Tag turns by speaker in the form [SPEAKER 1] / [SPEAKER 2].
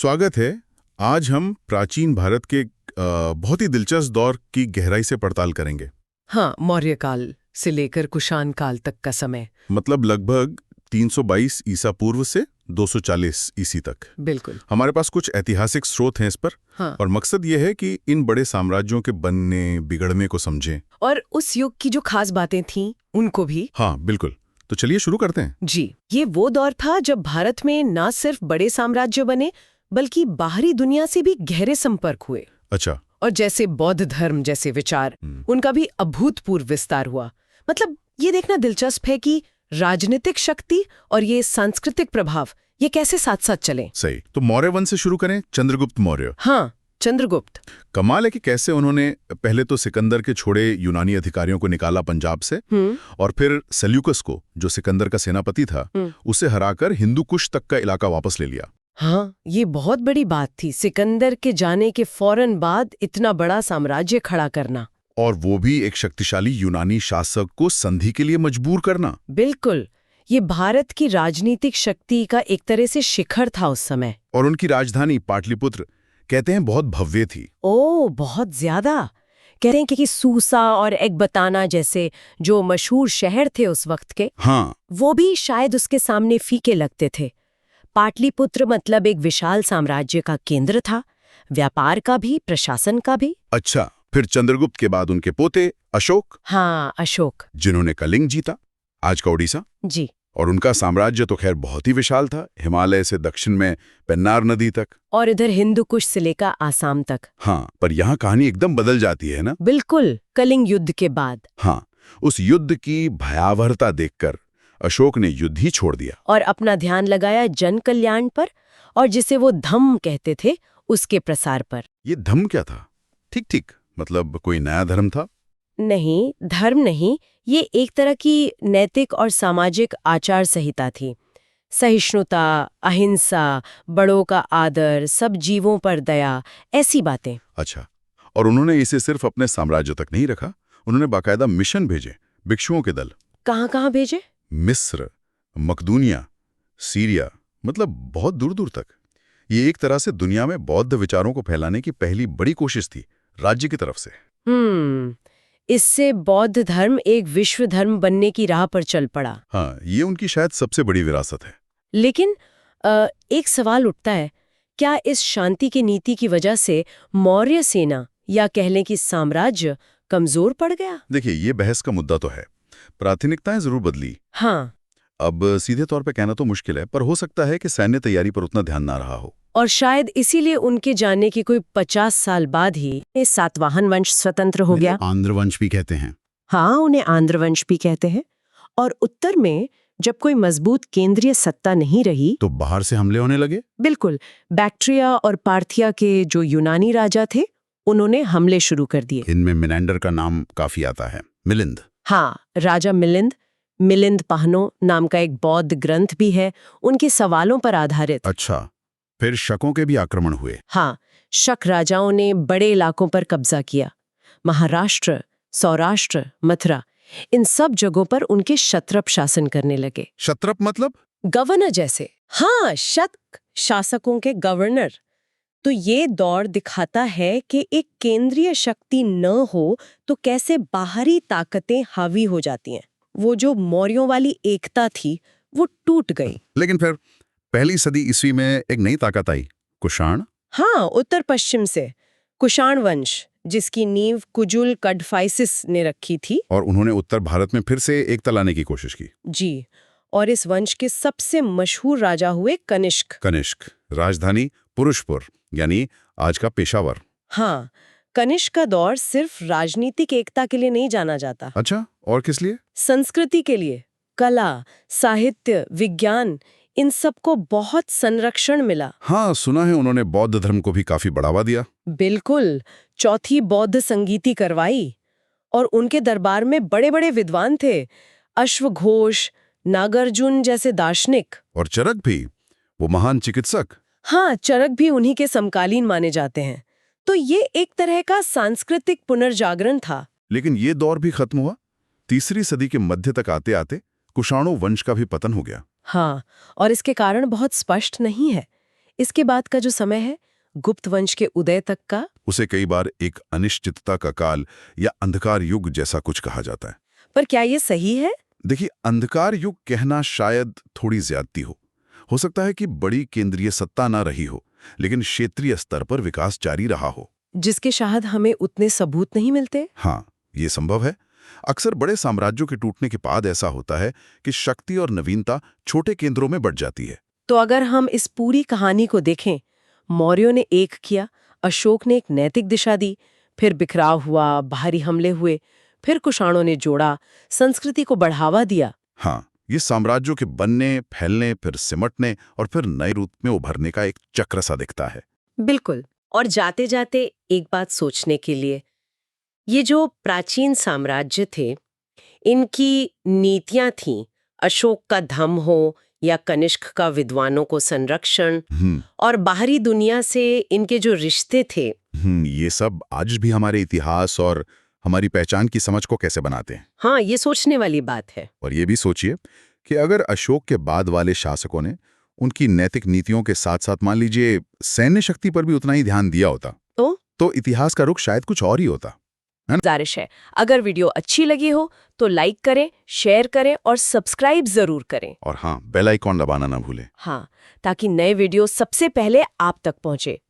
[SPEAKER 1] स्वागत है। आज हम प्राचीन भारत के बहुत ही दिलचस्प दौर की गहराई से पड़ताल करेंगे।
[SPEAKER 2] हाँ, मौर्य काल से लेकर कुषाण काल तक का समय।
[SPEAKER 1] मतलब लगभग 322 ईसा पूर्व से 240 ईसी तक।
[SPEAKER 2] बिल्कुल।
[SPEAKER 1] हमारे पास कुछ ऐतिहासिक स्रोत हैं इस पर।
[SPEAKER 2] हाँ।
[SPEAKER 1] और मकसद ये है कि इन बड़े साम्राज्यों के बनने बिगड़ने को समझें।
[SPEAKER 2] और उस युग की जो खास बातें थीं उनको भी।
[SPEAKER 1] हाँ बिल्कुल। तो चलिए शुरू करते हैं।
[SPEAKER 2] जी, ये वो दौर था जब भारत में न सिर्फ बड़े साम्राज्य बने बल्कि बाहरी दुनिया से भी गहरे संपर्क हुए।
[SPEAKER 1] अच्छा।
[SPEAKER 2] और जैसे बौद्ध धर्म जैसे विचार, उनका भी अभूतपूर्व विस्तार हुआ। मतलब ये देखना दिलचस्प है कि राजनीतिक शक्ति और ये सांस्कृतिक प्रभाव ये कैसे साथ साथ चले।
[SPEAKER 1] सही। तो मौर्य वंश से शुरू करें, चंद्रगुप्त मौर्य।
[SPEAKER 2] हाँ, चंद्रगुप्त।
[SPEAKER 1] कमाल है कि कैसे उन्होंने पहले तो सिकंदर के छोड़े यूनानी अधिकारियों को निकाला पंजाब से, और फिर सेल्यूकस को, जो सिकंदर का सेनापति था, उसे हराकर हिंदू कुश तक का इलाका वापस ले लिया।
[SPEAKER 2] हाँ, ये बहुत बड़ी बात थी, सिकंदर के जाने के फौरन बाद इतना बड़ा साम्राज्य खड़ा करना।
[SPEAKER 1] और वो भी एक शक्तिशाली यूनानी शासक को संधि के लिए मजबूर करना।
[SPEAKER 2] बिल्कुल, ये भारत की राजनीतिक शक्ति का एक तरह से शिखर था उस समय।
[SPEAKER 1] और उनकी राजधानी पाटलिपुत्र कहते हैं बहुत भव्य थी।
[SPEAKER 2] ओह, बहुत ज्यादा। कहते हैं कि सूसा और एकबताना जैसे जो मशहूर शहर थे उस वक्त के,
[SPEAKER 1] हाँ,
[SPEAKER 2] वो भी शायद उसके सामने फीके लगते थे। पाटलिपुत्र मतलब एक विशाल साम्राज्य का केंद्र था, व्यापार का भी, प्रशासन का भी।
[SPEAKER 1] अच्छा। फिर चंद्रगुप्त के बाद उनके पोते अशोक।
[SPEAKER 2] हाँ, अशोक,
[SPEAKER 1] जिन्होंने कलिंग जीता, आज का ओडिशा।
[SPEAKER 2] जी।
[SPEAKER 1] और उनका साम्राज्य तो खैर बहुत ही विशाल था, हिमालय से दक्षिण में पेन्नार नदी तक,
[SPEAKER 2] और इधर हिंदू कुश से लेकर आसाम तक।
[SPEAKER 1] हाँ, पर यहाँ कहानी एकदम बदल जाती है ना।
[SPEAKER 2] बिल्कुल, कलिंग युद्ध के बाद।
[SPEAKER 1] हाँ, उस युद्ध की भयावहता देखकर अशोक ने युद्ध ही छोड़ दिया
[SPEAKER 2] और अपना ध्यान लगाया जन कल्याण पर, और जिसे वो धम्म कहते थे उसके प्रसार पर।
[SPEAKER 1] ये धम्म क्या था? ठीक ठीक, मतलब कोई नया धर्म था?
[SPEAKER 2] नहीं, धर्म नहीं, ये एक तरह की नैतिक और सामाजिक आचार संहिता थी। सहिष्णुता, अहिंसा, बड़ों का आदर, सब जीवों पर दया, ऐसी बातें।
[SPEAKER 1] अच्छा। और उन्होंने इसे सिर्फ अपने साम्राज्य तक नहीं रखा, उन्होंने बाकायदा मिशन भेजे, भिक्षुओं के दल।
[SPEAKER 2] कहाँ भेजे?
[SPEAKER 1] मिस्र, मकदूनिया, सीरिया, मतलब बहुत दूर दूर तक। ये एक तरह से दुनिया में बौद्ध विचारों को फैलाने की पहली बड़ी कोशिश थी, राज्य की तरफ से।
[SPEAKER 2] इससे बौद्ध धर्म एक विश्व धर्म बनने की राह पर चल पड़ा।
[SPEAKER 1] हाँ, ये उनकी शायद सबसे बड़ी विरासत है।
[SPEAKER 2] लेकिन एक सवाल उठता है, क्या इस शांति की नीति की वजह से मौर्य सेना या कह लें कि साम्राज्य कमजोर पड़ गया?
[SPEAKER 1] देखिए, ये बहस का मुद्दा तो है। प्राथमिकताएं जरूर बदली।
[SPEAKER 2] हाँ।
[SPEAKER 1] अब सीधे तौर पे कहना तो मुश्किल है, पर हो सकता है कि सैन्य तैयारी पर उतना ध्यान ना रहा हो।
[SPEAKER 2] और शायद इसीलिए उनके जाने के कोई 50 साल बाद ही सातवाहन वंश स्वतंत्र हो गया।
[SPEAKER 1] आंध्र वंश भी कहते हैं।
[SPEAKER 2] हाँ, उन्हें आंध्र वंश भी कहते हैं। और उत्तर में जब कोई मजबूत केंद्रीय सत्ता नहीं रही
[SPEAKER 1] तो बाहर से हमले होने लगे।
[SPEAKER 2] बिल्कुल, बैक्ट्रिया और पार्थिया के जो यूनानी राजा थे उन्होंने हमले शुरू कर दिए।
[SPEAKER 1] इनमें मिनेंडर का नाम काफी आता है, मिलिंद।
[SPEAKER 2] हाँ, राजा मिलिंद पहनो नाम का एक बौद्ध ग्रंथ भी है, उनके सवालों पर आधारित।
[SPEAKER 1] अच्छा। फिर शकों के भी आक्रमण हुए।
[SPEAKER 2] हाँ, शक राजाओं ने बड़े इलाकों पर कब्जा किया। महाराष्ट्र, सौराष्ट्र, मथुरा, इन सब जगहों पर उनके क्षत्रप शासन करने लगे।
[SPEAKER 1] क्षत्रप मतलब?
[SPEAKER 2] गवर्नर जैसे। हाँ, शासकों के गवर्नर। तो ये दौर दिखाता है कि एक केंद्रीय शक्ति न हो तो कैसे बाहरी ताकतें हावी हो जाती हैं। वो जो मौर्यों वाली एकता थी वो टूट गई।
[SPEAKER 1] लेकिन फिर पहली सदी ईस्वी में एक नई ताकत आई, कुषाण।
[SPEAKER 2] हाँ, उत्तर पश्चिम से कुषाण वंश, जिसकी नींव कुजुल कड़फाइसिस ने रखी थी।
[SPEAKER 1] और उन्होंने उत्तर भारत में फिर से एकता लाने की कोशिश की।
[SPEAKER 2] जी, और इस वंश के सबसे मशहूर राजा हुए कनिष्क।
[SPEAKER 1] राजधानी पुरुषपुर, यानी आज का पेशावर।
[SPEAKER 2] हाँ, कनिष्क का दौर सिर्फ राजनीतिक एकता के लिए नहीं जाना जाता।
[SPEAKER 1] अच्छा, और किस लिए?
[SPEAKER 2] संस्कृति के लिए, कला, साहित्य, विज्ञान, इन सबको बहुत संरक्षण मिला।
[SPEAKER 1] हाँ, सुना है उन्होंने बौद्ध धर्म को भी काफी बढ़ावा दिया।
[SPEAKER 2] बिल्कुल, चौथी बौद्ध संगीति करवाई। और उनके दरबार में बड़े बड़े विद्वान थे, अश्वघोष, नागार्जुन जैसे दार्शनिक।
[SPEAKER 1] और चरक भी, वो महान चिकित्सक।
[SPEAKER 2] हाँ, चरक भी उन्हीं के समकालीन माने जाते हैं। तो ये एक तरह का सांस्कृतिक पुनर्जागरण था।
[SPEAKER 1] लेकिन ये दौर भी खत्म हुआ। तीसरी सदी के मध्य तक आते आते कुषाणों वंश का भी पतन हो गया।
[SPEAKER 2] हाँ, और इसके कारण बहुत स्पष्ट नहीं है। इसके बाद का जो समय है गुप्त वंश के उदय तक का,
[SPEAKER 1] उसे कई बार एक अनिश्चितता का काल या अंधकार युग जैसा कुछ कहा जाता है।
[SPEAKER 2] पर क्या ये सही है?
[SPEAKER 1] देखिए, अंधकार युग कहना शायद थोड़ी ज्यादती हो सकता है कि बड़ी केंद्रीय सत्ता ना रही हो, लेकिन क्षेत्रीय स्तर पर विकास जारी रहा हो,
[SPEAKER 2] जिसके शायद हमें उतने सबूत नहीं मिलते।
[SPEAKER 1] हाँ, ये संभव है। अक्सर बड़े साम्राज्यों के टूटने के बाद ऐसा होता है कि शक्ति और नवीनता छोटे केंद्रों में बढ़ जाती है।
[SPEAKER 2] तो अगर हम इस पूरी कहानी को देखें, मौर्यों ने एक किया, अशोक ने एक नैतिक दिशा दी, फिर बिखराव हुआ, बाहरी हमले हुए, फिर कुषाणों ने जोड़ा, संस्कृति को बढ़ावा दिया।
[SPEAKER 1] हाँ, ये साम्राज्यों के बनने, फैलने, फिर सिमटने और फिर नए रूप में उभरने का एक चक्र सा दिखता है।
[SPEAKER 2] बिल्कुल। और जाते जाते एक बात सोचने के लिए, ये जो प्राचीन साम्राज्य थे, इनकी नीतियां थीं, अशोक का धम्म हो या कनिष्क का विद्वानों को संरक्षण, और बाहरी दुनिया से इनके जो रिश्ते थे,
[SPEAKER 1] ये सब आज भी हमारे इतिहास और हमारी पहचान की समझ को कैसे बनाते हैं।
[SPEAKER 2] हाँ, ये सोचने वाली बात है।
[SPEAKER 1] और ये भी सोचिए कि अगर अशोक के बाद वाले शासकों ने उनकी नैतिक नीतियों के साथ साथ मान लीजिए सैन्य शक्ति पर भी उतना ही ध्यान दिया होता, तो इतिहास का रुख शायद कुछ और ही होता।
[SPEAKER 2] गुजारिश है, अगर वीडियो अच्छी लगी हो तो लाइक करें, शेयर करें और सब्सक्राइब जरूर करें।
[SPEAKER 1] और हाँ, बेल आइकॉन दबाना ना भूलें।
[SPEAKER 2] हाँ, ताकि नए वीडियो सबसे पहले आप तक पहुंचे।